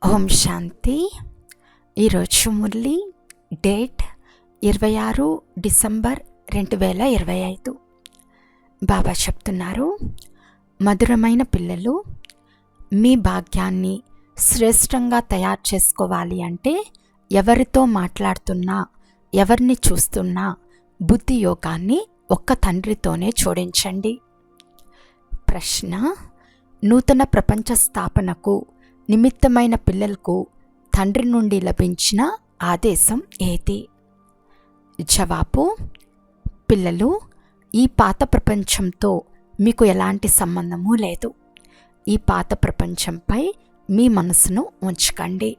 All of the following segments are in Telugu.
ఓం శాంతి. ఈరోజు మురళి డేట్ 26 డిసెంబర్ 2025. బాబా చెప్తున్నారు, మధురమైన పిల్లలు, మీ భాగ్యాన్ని శ్రేష్టంగా తయారు చేసుకోవాలి అంటే ఎవరితో మాట్లాడుతున్నా, ఎవరిని చూస్తున్నా బుద్ధి యోగాన్ని ఒక్క తండ్రితోనే జోడించండి. ప్రశ్న: నూతన ప్రపంచ స్థాపనకు నిమిత్తమైన పిల్లలకు తండ్రి నుండి లభించిన ఆదేశం ఏది? జవాబు: పిల్లలు, ఈ పాత ప్రపంచంతో మీకు ఎలాంటి సంబంధము లేదు. ఈ పాత ప్రపంచంపై మీ మనసును ఉంచకండి.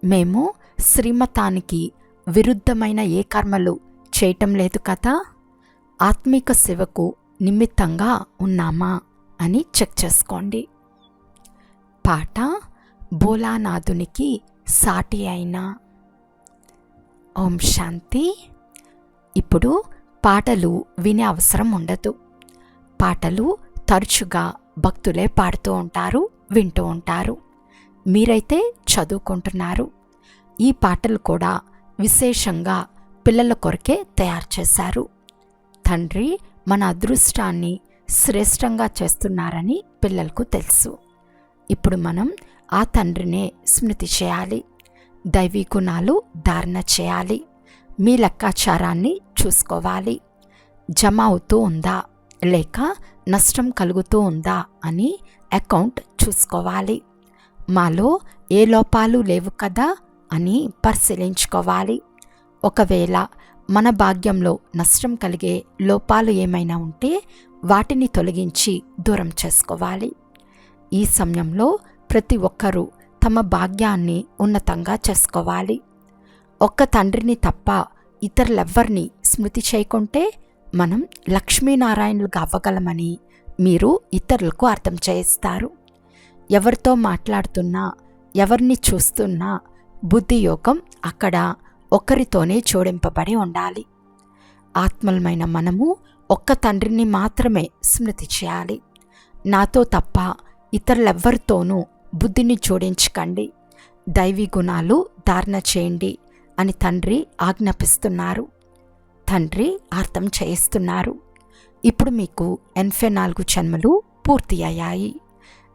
మేము శ్రీమతానికి విరుద్ధమైన ఏ కర్మలు చేయటం లేదు కదా. ఆత్మిక సేవకు నిమిత్తంగా ఉన్నామా అని చెక్ చేసుకోండి. పాట: భోలానాథునికి సాటి అయిన. ఓం శాంతి. ఇప్పుడు పాటలు వినే అవసరం ఉండదు. పాటలు తరచుగా భక్తులే పాడుతూ ఉంటారు, వింటూ ఉంటారు. మీరైతే చదువుకుంటున్నారు. ఈ పాటలు కూడా విశేషంగా పిల్లల కొరకే తయారు చేశారు. తండ్రి మన అదృష్టాన్ని శ్రేష్టంగా చేస్తున్నారని పిల్లలకు తెలుసు. ఇప్పుడు మనం ఆ తండ్రినే స్మృతి చేయాలి. దైవీ గుణాలు ధారణ చేయాలి. మీ లెక్కాచారాన్ని చూసుకోవాలి. జమ అవుతూ ఉందా లేక నష్టం కలుగుతూ ఉందా అని అకౌంట్ చూసుకోవాలి. మాలో ఏ లోపాలు లేవు కదా అని పరిశీలించుకోవాలి. ఒకవేళ మన భాగ్యంలో నష్టం కలిగే లోపాలు ఏమైనా ఉంటే వాటిని తొలగించి దూరం చేసుకోవాలి. ఈ సమయంలో ప్రతి ఒక్కరూ తమ భాగ్యాన్ని ఉన్నతంగా చేసుకోవాలి. ఒక్క తండ్రిని తప్ప ఇతరులెవ్వరిని స్మృతి చేయకుంటే మనం లక్ష్మీనారాయణులుగా అవ్వగలమని మీరు ఇతరులకు అర్థం చేయిస్తారు. ఎవరితో మాట్లాడుతున్నా, ఎవరిని చూస్తున్నా బుద్ధియోగం అక్కడ ఒకరితోనే జోడింపబడి ఉండాలి. ఆత్మలమైన మనము ఒక్క తండ్రిని మాత్రమే స్మృతి చేయాలి. నాతో తప్ప ఇతరులెవ్వరితోనూ బుద్ధిని జోడించకండి. దైవీ గుణాలు ధారణ చేయండి అని తండ్రి ఆజ్ఞాపిస్తున్నారు. తండ్రి అర్థం చేయిస్తున్నారు. ఇప్పుడు మీకు 84 జన్మలు పూర్తి అయ్యాయి.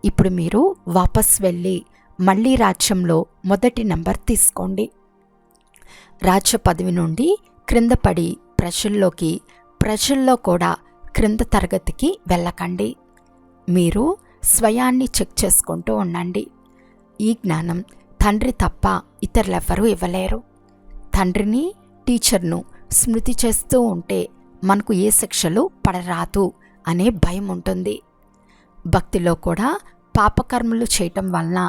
ఇప్పుడు మీరు వాపస్ వెళ్ళి మళ్ళీ రాజ్యంలో మొదటి నంబర్ తీసుకోండి. రాజ్య పదవి నుండి క్రింద పడి ప్రజల్లో కూడా క్రింద తరగతికి వెళ్ళకండి. మీరు స్వయాన్ని చెక్ చేసుకుంటూ ఉండండి. ఈ జ్ఞానం తండ్రి తప్ప ఇతరులెవ్వరూ ఇవ్వలేరు. తండ్రిని, టీచర్ను స్మృతి చేస్తూ ఉంటే మనకు ఏ శిక్షలు పడరాదు అనే భయం ఉంటుంది. భక్తిలో కూడా పాపకర్మలు చేయటం వలన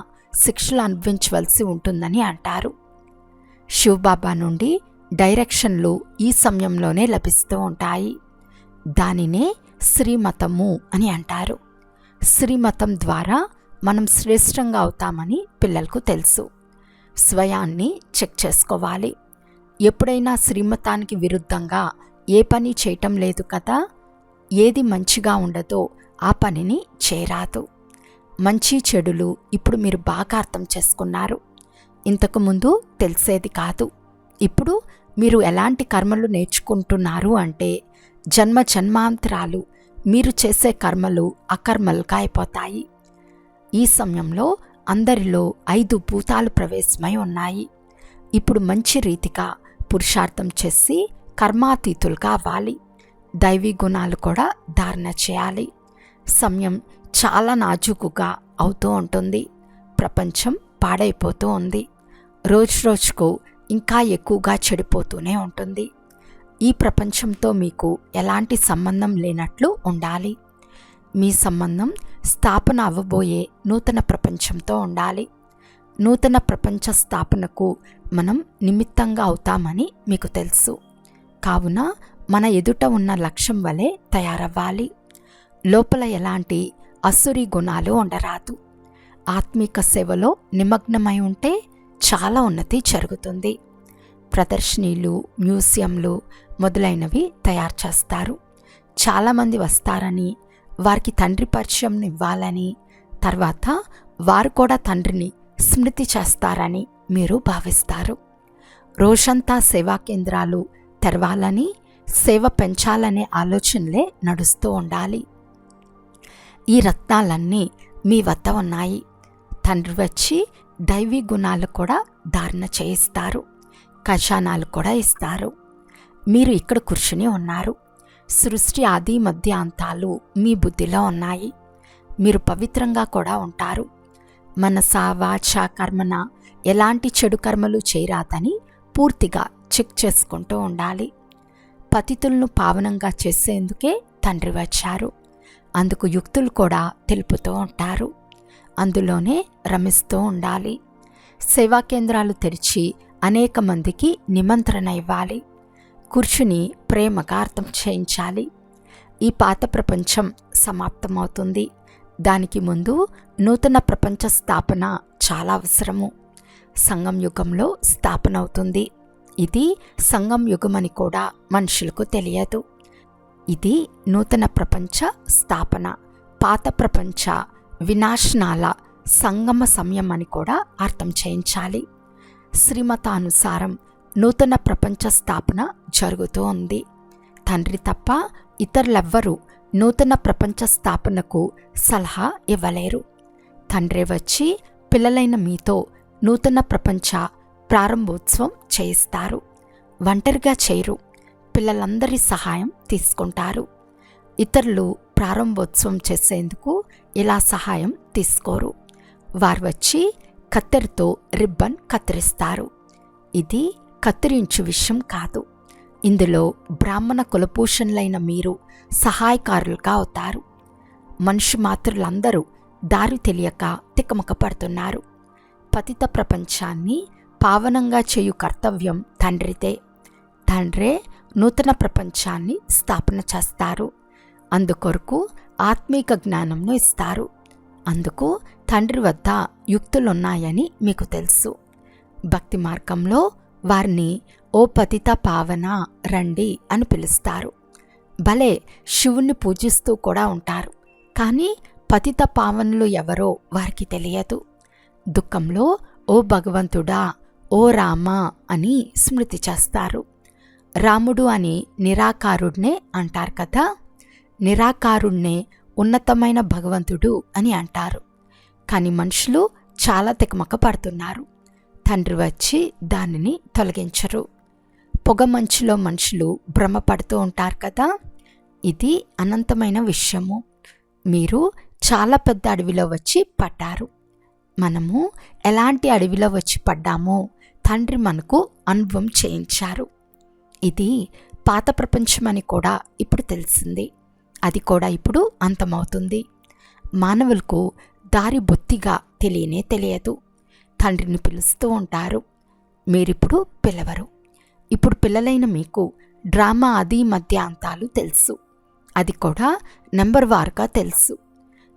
శిక్షలు అనుభవించవలసి ఉంటుందని అంటారు. శివబాబా నుండి డైరెక్షన్లు ఈ సమయంలోనే లభిస్తూ ఉంటాయి. దానినే శ్రీమతము అని అంటారు. శ్రీమతం ద్వారా మనం శ్రేష్టంగా అవుతామని పిల్లలకు తెలుసు. స్వయాన్ని చెక్ చేసుకోవాలి. ఎప్పుడైనా శ్రీమతానికి విరుద్ధంగా ఏ పని చేయటం లేదు కదా. ఏది మంచిగా ఉండదో ఆ పనిని చేయరాదు. మంచి చెడులు ఇప్పుడు మీరు బాగా అర్థం చేసుకున్నారు. ఇంతకుముందు తెలిసేది కాదు. ఇప్పుడు మీరు ఎలాంటి కర్మలు నేర్చుకుంటున్నారు అంటే జన్మ జన్మాంతరాలు మీరు చేసే కర్మలు అకర్మలుగా అయిపోతాయి. ఈ సమయంలో అందరిలో 5 భూతాలు ప్రవేశమై ఉన్నాయి. ఇప్పుడు మంచి రీతిగా పురుషార్థం చేసి కర్మాతీతులుగా అవ్వాలి. దైవీ గుణాలు కూడా ధారణ చేయాలి. సమయం చాలా నాజూకుగా అవుతూ ఉంటుంది. ప్రపంచం పాడైపోతూ ఉంది. రోజుకు ఇంకా ఎక్కువగా చెడిపోతూనే ఉంటుంది. ఈ ప్రపంచంతో మీకు ఎలాంటి సంబంధం లేనట్లు ఉండాలి. మీ సంబంధం స్థాపన అవ్వబోయే నూతన ప్రపంచంతో ఉండాలి. నూతన ప్రపంచ స్థాపనకు మనం నిమిత్తంగా అవుతామని మీకు తెలుసు. కావున మన ఎదుట ఉన్న లక్ష్యం వలె తయారవ్వాలి. లోపల ఎలాంటి అసురీ గుణాలు ఉండరాదు. ఆత్మిక సేవలో నిమగ్నమై ఉంటే చాలా ఉన్నతి జరుగుతుంది. ప్రదర్శనీలు, మ్యూజియంలు మొదలైనవి తయారు చేస్తారు. చాలామంది వస్తారని, వారికి తండ్రి పరిచయం ఇవ్వాలని, తర్వాత వారు కూడా తండ్రిని స్మృతి చేస్తారని మీరు భావిస్తారు. రోజంతా సేవా కేంద్రాలు తెరవాలని, సేవ పెంచాలనే ఆలోచనలే నడుస్తూ ఉండాలి. ఈ రత్నాలన్నీ మీ వద్ద ఉన్నాయి. తండ్రి వచ్చి దైవీ గుణాలు కూడా ధారణ చేయిస్తారు, ఖజానాలు కూడా ఇస్తారు. మీరు ఇక్కడ కూర్చుని ఉన్నారు. సృష్టి ఆది మధ్య అంతాలు మీ బుద్ధిలో ఉన్నాయి. మీరు పవిత్రంగా కూడా ఉంటారు. మనస వాచ కర్మన ఎలాంటి చెడు కర్మలు చేయరాదని పూర్తిగా చెక్ చేసుకుంటూ ఉండాలి. పతితులను పావనంగా చేసేందుకే తండ్రి వచ్చారు. అందుకు యుక్తులు కూడా తెలుపుతూ ఉంటారు. అందులోనే రమిస్తూ ఉండాలి. సేవా కేంద్రాలు తెరిచి అనేక మందికి నిమంత్రణ ఇవ్వాలి. కూర్చుని ప్రేమగా అర్థం చేయించాలి. ఈ పాత ప్రపంచం సమాప్తమవుతుంది. దానికి ముందు నూతన ప్రపంచ స్థాపన చాలా అవసరము. సంగం యుగంలో స్థాపన అవుతుంది. ఇది సంగం యుగమని కూడా మనుషులకు తెలియదు. ఇది నూతన ప్రపంచ స్థాపన, పాత ప్రపంచ వినాశనాల సంగమ సమయం అని కూడా అర్థం చేయించాలి. శ్రీమతానుసారం నూతన ప్రపంచ స్థాపన జరుగుతూ ఉంది. తండ్రి తప్ప ఇతరులెవ్వరూ నూతన ప్రపంచ స్థాపనకు సలహా ఇవ్వలేరు. తండ్రి వచ్చి పిల్లలైన మీతో నూతన ప్రపంచ ప్రారంభోత్సవం చేయిస్తారు. ఒంటరిగా చేయరు. పిల్లలందరి సహాయం తీసుకుంటారు. ఇతరులు ప్రారంభోత్సవం చేసేందుకు ఇలా సహాయం తీసుకోరు. వారు వచ్చి కత్తెరతో రిబ్బన్ కత్తిరిస్తారు. ఇది కత్తిరించు విషయం కాదు. ఇందులో బ్రాహ్మణ కులభూషణులైన మీరు సహాయకారులుగా అవుతారు. మనుషు మాతృలందరూ దారి తెలియక తికమక పడుతున్నారు. పతిత ప్రపంచాన్ని పావనంగా చేయు కర్తవ్యం తండ్రిదే. తండ్రే నూతన ప్రపంచాన్ని స్థాపన చేస్తారు. అందుకొరకు ఆత్మీక జ్ఞానంను ఇస్తారు. అందుకు తండ్రి వద్ద యుక్తులున్నాయని మీకు తెలుసు. భక్తి మార్గంలో వారిని ఓ పతిత పావన రండి అని పిలుస్తారు. భలే శివుణ్ణి పూజిస్తూ కూడా ఉంటారు. కానీ పతిత పావనులు ఎవరో వారికి తెలియదు. దుఃఖంలో ఓ భగవంతుడా, ఓ రామా అని స్మృతి చేస్తారు. రాముడు అని నిరాకారుడినే అంటారు కదా. నిరాకారుణ్ణే ఉన్నతమైన భగవంతుడు అని అంటారు. కానీ మనుషులు చాలా తికమక పడుతున్నారు. తండ్రి వచ్చి దానిని తొలగించరు. పొగ మంచులో మనుషులు భ్రమపడుతూ ఉంటారు కదా. ఇది అనంతమైన విషయము. మీరు చాలా పెద్ద అడవిలో వచ్చి పడ్డారు. మనము ఎలాంటి అడవిలో వచ్చి పడ్డామో తండ్రి మనకు అనుభవం చేయించారు. ఇది పాత ప్రపంచమని కూడా ఇప్పుడు తెలిసింది. అది కూడా ఇప్పుడు అంతమవుతుంది. మానవులకు దారి బొత్తిగా తెలియనే తెలియదు. తండ్రిని పిలుస్తూ ఉంటారు. మీరిప్పుడు పిలవరు. ఇప్పుడు పిల్లలైన మీకు డ్రామా ఆది మధ్య అంతాలు తెలుసు. అది కూడా నెంబర్ వారుగా తెలుసు.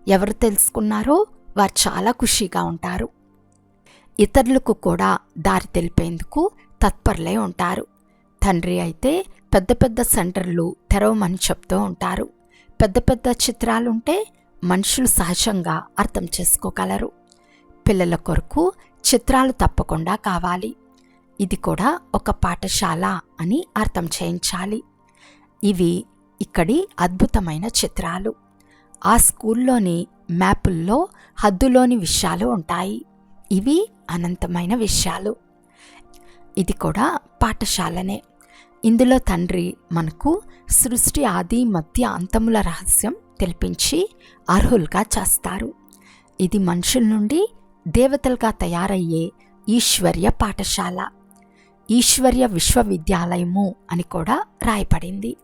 ఎవరు తెలుసుకున్నారో వారు చాలా ఖుషీగా ఉంటారు. ఇతరులకు కూడా దారి తెలిపేందుకు తత్పరులై ఉంటారు. తండ్రి అయితే పెద్ద పెద్ద సెంటర్లు తెరవమని చెప్తూ ఉంటారు. పెద్ద పెద్ద చిత్రాలుంటే మనుషులు సహజంగా అర్థం చేసుకోగలరు. పిల్లల కొరకు చిత్రాలు తప్పకుండా కావాలి. ఇది కూడా ఒక పాఠశాల అని అర్థం చేయించాలి. ఇవి ఇక్కడి అద్భుతమైన చిత్రాలు. ఆ స్కూల్లోని మ్యాపుల్లో హద్దులోని విషయాలు ఉంటాయి. ఇవి అనంతమైన విషయాలు. ఇది కూడా పాఠశాలనే. ఇందులో తండ్రి మనకు సృష్టి ఆది మధ్య అంతముల రహస్యం తెలిపించి అర్హులుగా చేస్తారు. ఇది మనుషుల నుండి దేవతలుగా తయారయ్యే ఈశ్వర్య పాఠశాల, ఈశ్వర్య విశ్వవిద్యాలయము అని కూడా రాయబడింది.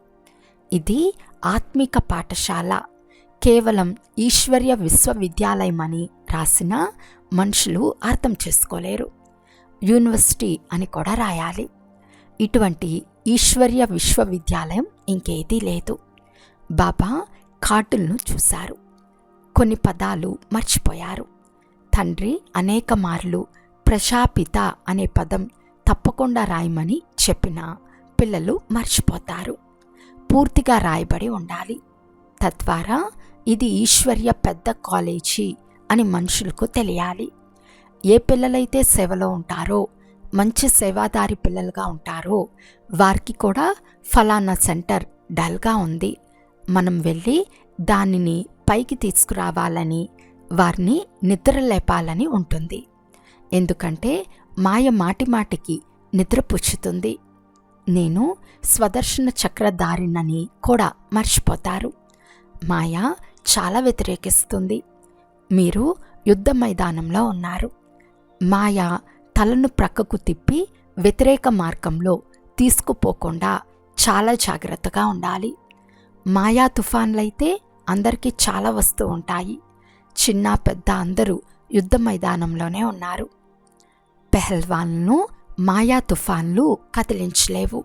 ఇది ఆత్మిక పాఠశాల. కేవలం ఈశ్వర్య విశ్వవిద్యాలయం అని రాసిన మనుషులు అర్థం చేసుకోలేరు. యూనివర్సిటీ అని కూడా రాయాలి. ఇటువంటి ఈశ్వర్య విశ్వవిద్యాలయం ఇంకేదీ లేదు. బాబా కార్డులను చూశారు. కొన్ని పదాలు మర్చిపోయారు. తండ్రి అనేక మార్లు ప్రజాపిత అనే పదం తప్పకుండా రాయమని చెప్పినా పిల్లలు మర్చిపోతారు. పూర్తిగా రాయబడి ఉండాలి. తద్వారా ఇది ఈశ్వర్య పెద్ద కాలేజీ అని మనుషులకు తెలియాలి. ఏ పిల్లలైతే సేవలో ఉంటారో, మంచి సేవాదారి పిల్లలుగా ఉంటారో వారికి కూడా ఫలానా సెంటర్ డల్గా ఉంది, మనం వెళ్ళి దానిని పైకి తీసుకురావాలని, వారిని నిద్ర లేపాలని ఉంటుంది. ఎందుకంటే మాయ మాటిమాటికి నిద్ర పుచ్చుతుంది. నేను స్వదర్శన చక్రధారినని కూడా మర్చిపోతారు. మాయ చాలా వ్యతిరేకిస్తుంది. మీరు యుద్ధ మైదానంలో ఉన్నారు. మాయ తలను ప్రక్కకు తిప్పి వ్యతిరేక మార్గంలో తీసుకుపోకుండా చాలా జాగ్రత్తగా ఉండాలి. మాయా తుఫాన్లైతే అందరికీ చాలా వస్తూ ఉంటాయి. చిన్న పెద్ద అందరూ యుద్ధ మైదానంలోనే ఉన్నారు. పెహల్వాన్లను మాయా తుఫాన్లు కదిలించలేవు.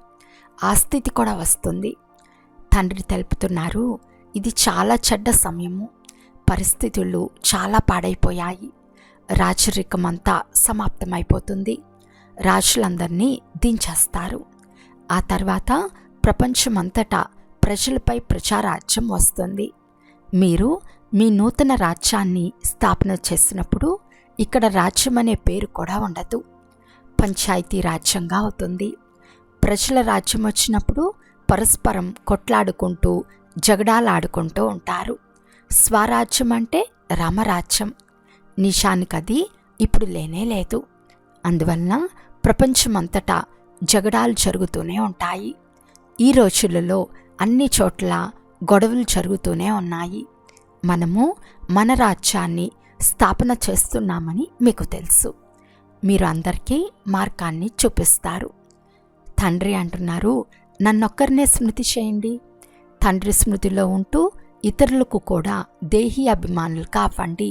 ఆ స్థితి కూడా వస్తుంది. తండ్రి తెలుపుతున్నారు, ఇది చాలా చెడ్డ సమయము, పరిస్థితులు చాలా పాడైపోయాయి, రాజరికమంతా సమాప్తమైపోతుంది, రాజులందరినీ దించేస్తారు. ఆ తర్వాత ప్రపంచమంతటా ప్రజలపై ప్రజారాజ్యం వస్తుంది. మీరు మీ నూతన రాజ్యాన్ని స్థాపన చేసినప్పుడు ఇక్కడ రాజ్యం అనే పేరు కూడా ఉండదు, పంచాయతీ రాజ్యంగా అవుతుంది. ప్రజల రాజ్యం వచ్చినప్పుడు పరస్పరం కొట్లాడుకుంటూ జగడాలాడుకుంటూ ఉంటారు. స్వరాజ్యం అంటే రామరాజ్యం. నిజానికది ఇప్పుడు లేనే లేదు. అందువలన ప్రపంచమంతటా జగడాలు జరుగుతూనే ఉంటాయి. ఈ రోజులలో అన్ని చోట్ల గొడవలు జరుగుతూనే ఉన్నాయి. మనము మన రాజ్యాన్ని స్థాపన చేస్తున్నామని మీకు తెలుసు. మీరు అందరికీ మార్గాన్ని చూపిస్తారు. తండ్రి అంటున్నారు, నన్నొక్కరినే స్మృతి చేయండి. తండ్రి స్మృతిలో ఉంటూ ఇతరులకు కూడా దేహీ అభిమానులు కావండి,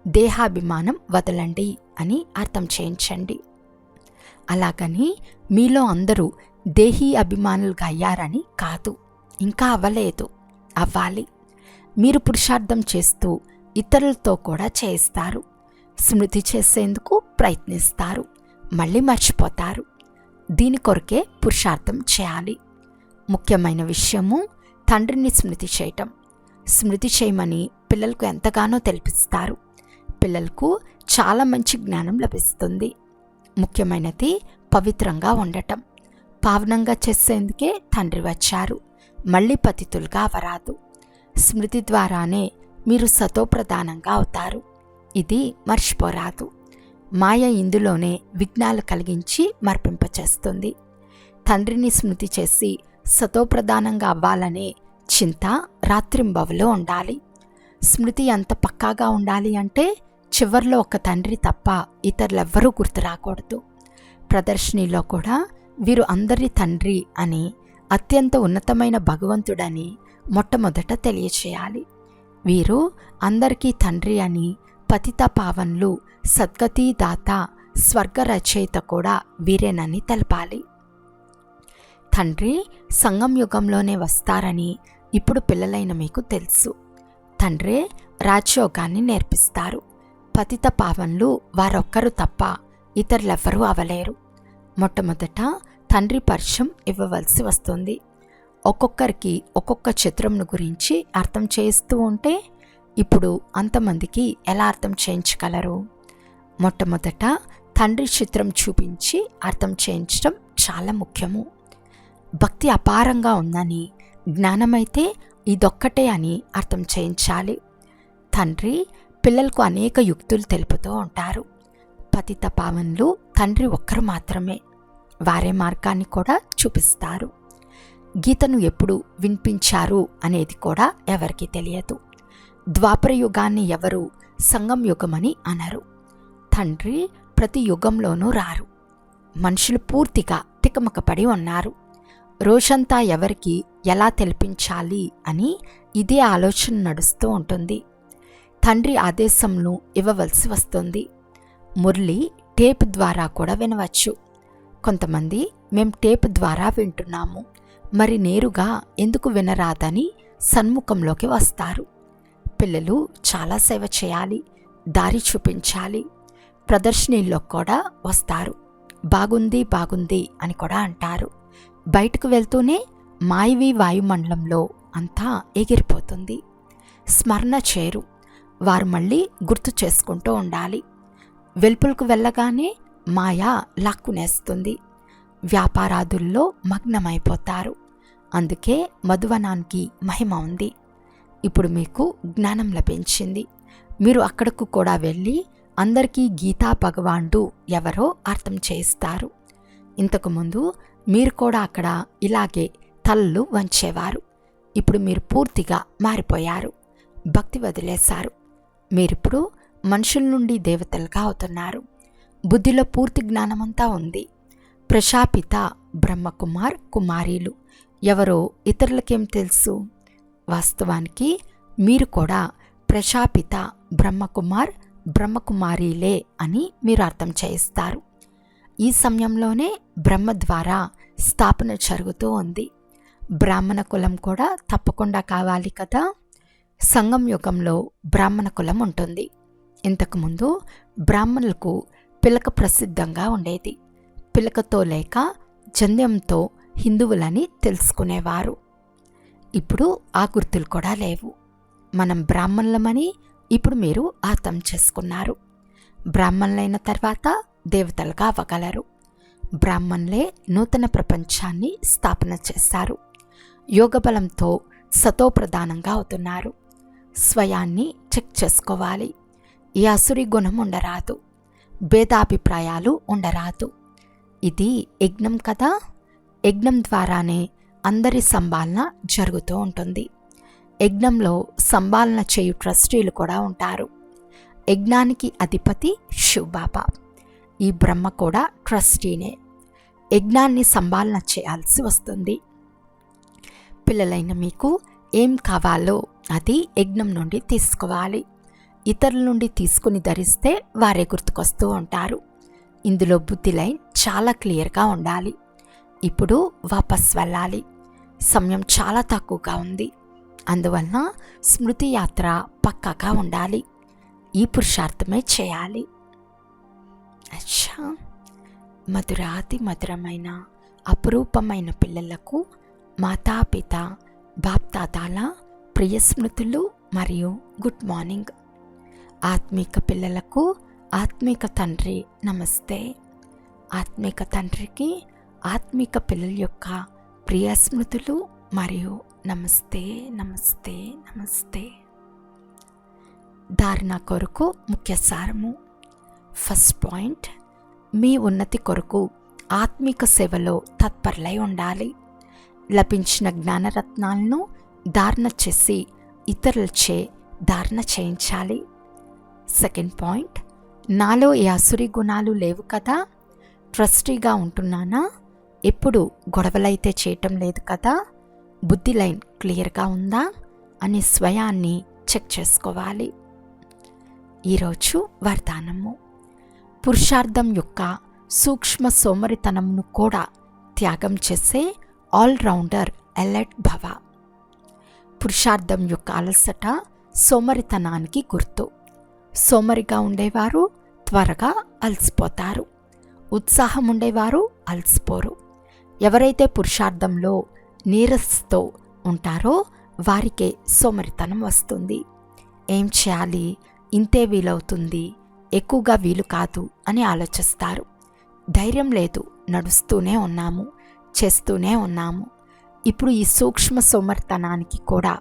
దేహాభిమానం వదలండి అని అర్థం చేయించండి. అలాగని మీలో అందరూ దేహీ అభిమానులుగా అయ్యారని కాదు, ఇంకా అవ్వలేదు, అవ్వాలి. మీరు పురుషార్థం చేస్తూ ఇతరులతో కూడా చేయిస్తారు. స్మృతి చేసేందుకు ప్రయత్నిస్తారు, మళ్ళీ మర్చిపోతారు. దీని కొరకే పురుషార్థం చేయాలి. ముఖ్యమైన విషయము తండ్రిని స్మృతి చేయటం. స్మృతి చేయమని పిల్లలకు ఎంతగానో తెలిపిస్తారు. పిల్లలకు చాలా మంచి జ్ఞానం లభిస్తుంది. ముఖ్యమైనది పవిత్రంగా ఉండటం. పావనంగా చేసేందుకే తండ్రి వచ్చారు, మళ్ళీ పతితులుగా అవరాదు. స్మృతి ద్వారానే మీరు సతోప్రధానంగా అవుతారు. ఇది మర్చిపోరాదు. మాయ ఇందులోనే విఘ్నాలు కలిగించి మర్పింపచేస్తుంది. తండ్రిని స్మృతి చేసి సతోప్రధానంగా అవ్వాలనే చింత రాత్రింబవలో ఉండాలి. స్మృతి ఎంత పక్కాగా ఉండాలి అంటే చివర్లో ఒక తండ్రి తప్ప ఇతరులెవ్వరూ గుర్తు రాకూడదు. ప్రదర్శనలో కూడా వీరు అందరి తండ్రి అని, అత్యంత ఉన్నతమైన భగవంతుడని మొట్టమొదట తెలియచేయాలి. వీరు అందరికీ తండ్రి అని, పతిత పావన్లు, సద్గతి దాత, స్వర్గ రచయిత కూడా వీరేనని తెలపాలి. తండ్రి సంగం యుగంలోనే వస్తారని ఇప్పుడు పిల్లలైన మీకు తెలుసు. తండ్రే రాజయోగాన్ని నేర్పిస్తారు. పతిత పావన్లు వారొక్కరు తప్ప ఇతరులెవ్వరూ అవలేరు. మొట్టమొదట తండ్రి పరిచయం ఇవ్వవలసి వస్తుంది. ఒక్కొక్కరికి ఒక్కొక్క చిత్రంను గురించి అర్థం చేస్తూ ఉంటే ఇప్పుడు అంతమందికి ఎలా అర్థం చేయించగలరు? మొట్టమొదట తండ్రి చిత్రం చూపించి అర్థం చేయించడం చాలా ముఖ్యము. భక్తి అపారంగా ఉందని, జ్ఞానమైతే ఇదొక్కటే అని అర్థం చేయించాలి. తండ్రి పిల్లలకు అనేక యుక్తులు తెలుపుతూ ఉంటారు. పతిత పావన్లు తండ్రి ఒక్కరు మాత్రమే, వారే మార్గాన్ని కూడా చూపిస్తారు. గీతను ఎప్పుడు వినిపించారు అనేది కూడా ఎవరికీ తెలియదు. ద్వాపర యుగాన్ని ఎవరు సంగం యుగమని అనరు. తండ్రి ప్రతి యుగంలోనూ రారు. మనుషులు పూర్తిగా తికమకపడి ఉన్నారు. రోజంతా ఎవరికి ఎలా తెలిపించాలి అని ఇదే ఆలోచన నడుస్తూ ఉంటుంది. తండ్రి ఆదేశంను ఇవ్వవలసి వస్తుంది. మురళి టేప్ ద్వారా కూడా వినవచ్చు. కొంతమంది మేం టేప్ ద్వారా వింటున్నాము, మరి నేరుగా ఎందుకు వినరాదని సన్ముఖంలోకి వస్తారు. పిల్లలు చాలా సేవ చేయాలి, దారి చూపించాలి. ప్రదర్శనల్లో కూడా వస్తారు, బాగుంది బాగుంది అని కూడా అంటారు. బయటకు వెళ్తూనే మాయవి వాయుమండలంలో అంతా ఎగిరిపోతుంది. స్మరణ చేరు, వారు మళ్ళీ గుర్తు చేసుకుంటూ ఉండాలి. వెలుపలకు వెళ్ళగానే మాయ లాక్కునేస్తుంది. వ్యాపారాదుల్లో మగ్నమైపోతారు. అందుకే మధువనానికి మహిమ ఉంది. ఇప్పుడు మీకు జ్ఞానం లభించింది. మీరు అక్కడకు కూడా వెళ్ళి అందరికీ గీతా భగవానుడు ఎవరో అర్థం చేయిస్తారు. ఇంతకుముందు మీరు కూడా అక్కడ ఇలాగే తలలు వంచేవారు. ఇప్పుడు మీరు పూర్తిగా మారిపోయారు. భక్తి వదిలేశారు. మీరిప్పుడు మనుషుల నుండి దేవతలుగా అవుతున్నారు. బుద్ధిలో పూర్తి జ్ఞానమంతా ఉంది. ప్రజాపిత బ్రహ్మకుమార్ కుమారీలు ఎవరో ఇతరులకేం తెలుసు? వాస్తవానికి మీరు కూడా ప్రజాపిత బ్రహ్మకుమార్ బ్రహ్మకుమారీలే అని మీరు అర్థం చేయిస్తారు. ఈ సమయంలోనే బ్రహ్మ ద్వారా స్థాపన జరుగుతూ ఉంది. బ్రాహ్మణ కులం కూడా తప్పకుండా కావాలి కదా. సంగం యుగంలో బ్రాహ్మణ కులం ఉంటుంది. ఇంతకుముందు బ్రాహ్మణులకు పిలక ప్రసిద్ధంగా ఉండేది. పిలకతో లేక జంధ్యంతో హిందువులని తెలుసుకునేవారు. ఇప్పుడు ఆ గుర్తులు కూడా లేవు. మనం బ్రాహ్మణులమని ఇప్పుడు మీరు అర్థం చేసుకున్నారు. బ్రాహ్మణులైన తర్వాత దేవతలుగా అవ్వగలరు. బ్రాహ్మణులే నూతన ప్రపంచాన్ని స్థాపన చేశారు. యోగబలంతో సతోప్రధానంగా అవుతున్నారు. స్వయాన్ని చెక్ చేసుకోవాలి. ఈ అసురి గుణం ఉండరాదు. భేదాభిప్రాయాలు ఉండరాదు. ఇది యజ్ఞం కదా. యజ్ఞం ద్వారానే అందరి సంభాలన జరుగుతూ ఉంటుంది. యజ్ఞంలో సంభాలన చేయు ట్రస్టీలు కూడా ఉంటారు. యజ్ఞానికి అధిపతి శివబాబా. ఈ బ్రహ్మ కూడా ట్రస్టీనే. యజ్ఞాన్ని సంభాలన చేయాల్సి వస్తుంది. పిల్లలైన మీకు ఏం కావాలో అది యజ్ఞం నుండి తీసుకోవాలి. ఇతరుల నుండి తీసుకుని ధరిస్తే వారే గుర్తుకొస్తూ ఉంటారు. ఇందులో బుద్ధి లైన్ చాలా క్లియర్గా ఉండాలి. ఇప్పుడు వాపస్ వెళ్ళాలి. సమయం చాలా తక్కువగా ఉంది. అందువలన స్మృతి యాత్ర పక్కాగా ఉండాలి. ఈ పురుషార్థమే చేయాలి. అచ్చా, మధురాతి మధురమైన అపురూపమైన పిల్లలకు మాతాపిత బాప్దాదాల ప్రియ స్మృతులు మరియు గుడ్ మార్నింగ్. ఆత్మీక పిల్లలకు ఆత్మీక తండ్రి నమస్తే. ఆత్మీక తండ్రికి ఆత్మీక పిల్లల యొక్క ప్రియ స్మృతులు మరియు నమస్తే నమస్తే నమస్తే. ధారణ కొరకు ముఖ్య సారము. ఫస్ట్ పాయింట్, మీ ఉన్నతి కొరకు ఆత్మిక సేవలో తత్పరులై ఉండాలి. లభించిన జ్ఞానరత్నాలను ధారణ చేసి ఇతరులచే ధారణ చేయించాలి. సెకండ్ పాయింట్, నాలో ఏ అసురి గుణాలు లేవు కదా. ట్రస్టీగా ఉంటున్నానా? ఎప్పుడు గొడవలైతే చేయటం లేదు కదా. బుద్ధి లైన్ క్లియర్గా ఉందా అని స్వయాన్ని చెక్ చేసుకోవాలి. ఈరోజు వరదానము. పురుషార్థం యొక్క సూక్ష్మ సోమరితనమును కూడా త్యాగం చేసే ఆల్రౌండర్ అలర్ట్ భవ. పురుషార్థం యొక్క అలసట సోమరితనానికి గుర్తు. సోమరిగా ఉండేవారు త్వరగా అలసిపోతారు. ఉత్సాహం ఉండేవారు అలసిపోరు. ఎవరైతే పురుషార్థంలో నీరసతో ఉంటారో వారికే సోమరితనం వస్తుంది. ఏం చేయాలి, ఇంతే వీలవుతుంది, ఎక్కువగా వీలు కాదు అని ఆలోచిస్తారు. ధైర్యం లేదు, నడుస్తూనే ఉన్నాము, చేస్తూనే ఉన్నాము. ఇప్పుడు ఈ సూక్ష్మ సోమరితనానికి కూడా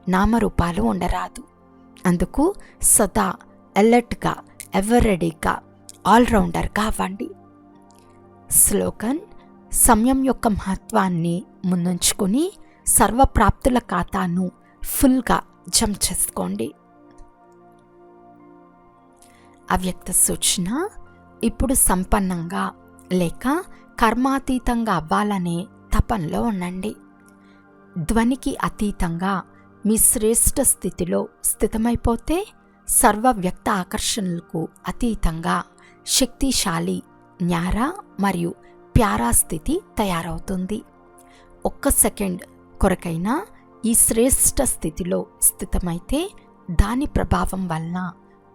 నామరూపాలు ఉండరాదు. అందుకు సదా అలర్ట్గా, ఎవర్ రెడీగా, ఆల్రౌండర్గా అవ్వండి. స్లోగన్: సమయం యొక్క మహత్వాన్ని ముందుంచుకుని సర్వప్రాప్తుల ఖాతాను ఫుల్గా జంప్ చేసుకోండి. అవ్యక్త సూచన: ఇప్పుడు సంపన్నంగా లేక కర్మాతీతంగా అవ్వాలనే తపనలో ఉండండి. ధ్వనికి అతీతంగా మీ శ్రేష్ఠ స్థితిలో స్థితమైపోతే సర్వ వ్యక్త ఆకర్షణలకు అతీతంగా శక్తిశాలి, న్యారా మరియు ప్యారా స్థితి తయారవుతుంది. ఒక్క సెకండ్ కొరకైనా ఈ శ్రేష్ఠ స్థితిలో స్థితమైతే దాని ప్రభావం వలన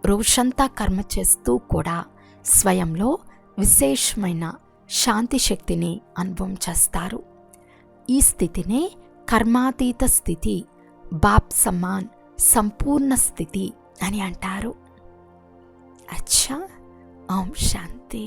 రోజంతా కర్మ చేస్తూ కూడా స్వయంలో విశేషమైన శాంతి శక్తిని అనుభవం చేస్తారు. ఈ స్థితినే కర్మాతీత స్థితి, బాప్ సమాన్ సంపూర్ణ స్థితి అని అంటారు. అచ్చా, ఓం శాంతి.